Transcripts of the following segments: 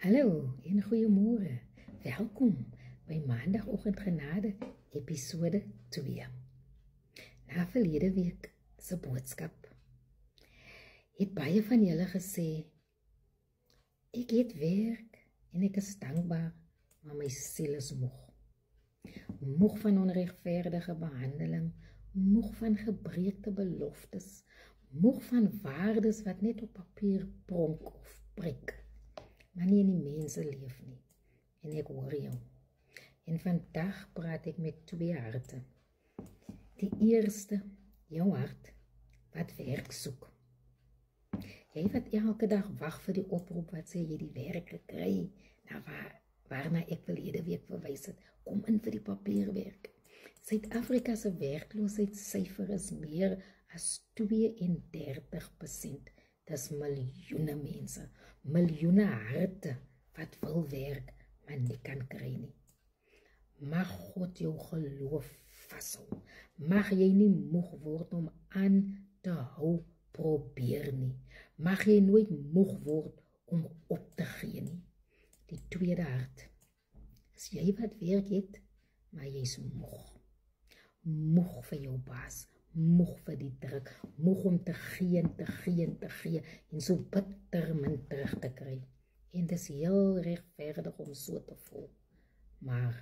Hallo en goeiemôre. Welkom by Maandagoggend Genade, episode 2. Na verlede week se boodskap het baie van julle gesê, ek het werk en ek is dankbaar, maar my siel is moeg. Moeg van onregverdige behandeling, moeg van gebreekte beloftes, moeg van waardes wat net op papier pronk of prik, maar nie in die mense leef nie. En ek hoor jou. En vandag praat ek met twee harte. Die eerste, jou hart, wat werk soek. Jy wat elke dag wag vir die oproep wat sê jy die werk gekry, nou waarna ek verlede week verwys het, kom in vir die papierwerk. Suid-Afrika se werkloosheidssyfer is meer as 32%. Dis miljoene mense, miljoene harte wat wil werk, maar nie kan kry nie. Mag God jou geloof vashou. Mag jy nie moeg word om aan te hou probeer nie. Mag jy nooit moeg word om op te gee nie. Die tweede hart is jy wat werk het, maar jy's moeg. Moeg vir jou baas, moeg vir die druk, moeg om te gee en so bitter min terug te kry. En dis heel regverdig om so te voel. Maar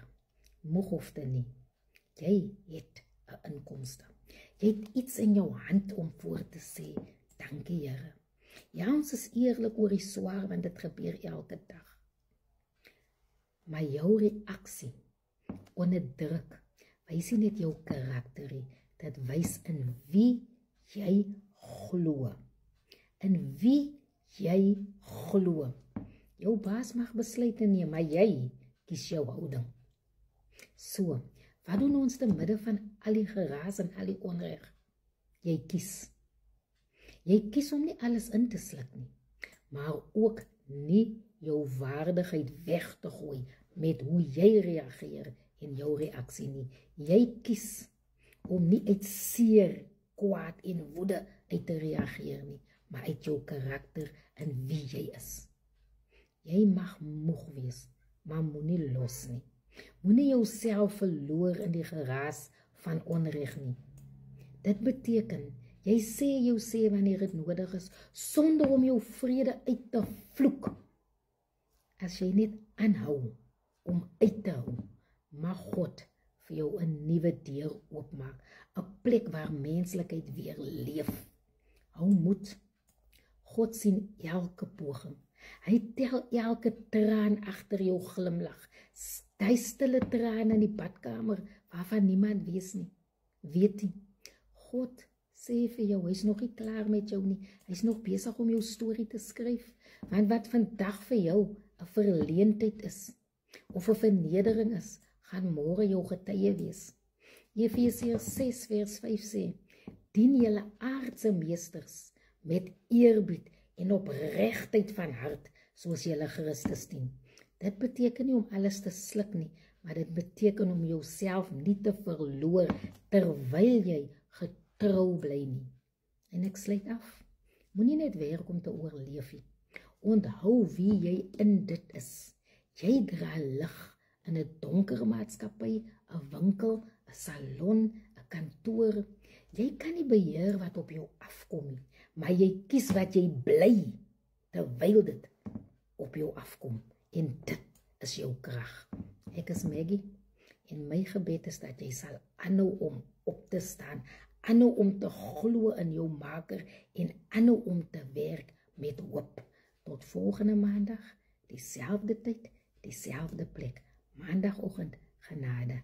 moeg hoef dit nie. Jy het 'n inkomste. Jy het iets in jou hand om voor te sê, dankie Here. Ja, ons is eerlik oor die swaar, want dit gebeur elke dag. Maar jou reaksie onder druk wys nie net jou karakter nie, dit wys in wie jy glo. In wie jy glo. Jou baas mag besluite neem, maar jy kies jou houding. So, wat doen ons te midde van al die geraas en al die onreg? Jy kies. Jy kies om nie alles in te sluk nie, maar ook nie jou waardigheid weg te gooi met hoe jy reageer en jou reaksie nie. Jy kies om nie uit seer, kwaad en woede uit te reageer nie, maar uit jou karakter en wie jy is. Jy mag moeg wees, maar moenie los nie. Moenie jouself verloor in die geraas van onreg nie. Dit beteken, jy sê wanneer dit nodig is, sonder om jou vrede uit te vloek. As jy net aanhou om uit te hou, mag God vir jou 'n nuwe deur oopmaak, 'n plek waar menslikheid weer leef. Hou moed. God sien elke poging. Hy tel elke traan agter jou glimlag. Hy stille traan in die badkamer waarvan niemand weet nie. God sê vir jou, hy's nog nie klaar met jou nie. Hy's nog besig om jou storie te skryf. Want wat vandag vir jou 'n verleentheid is, of 'n vernedering is, gaan môre jou getuie wees. Efesiërs 6 vers 5 sê, dien julle aardse meesters met eerbied en opregtheid van hart, soos julle Christus dien. Dit beteken nie om alles te sluk nie, maar dit beteken om jouself nie te verloor, terwyl jy getrou bly nie. En ek sluit af, moenie net werk om te oorleef nie. Onthou wie jy in dit is. Jy dra lig in 'n donker maatskappy, 'n winkel, 'n salon, 'n kantoor. Jy kan nie beheer wat op jou afkom nie, maar jy kies wat jy bly, terwyl dit op jou afkom. En dit is jou krag. Ek is Maggie, en my gebed is dat jy sal aanhou om op te staan, aanhou om te glo in jou maker, en aanhou om te werk met hoop. Tot volgende maandag, dieselfde tyd, dieselfde plek. Maandagoggend Genade.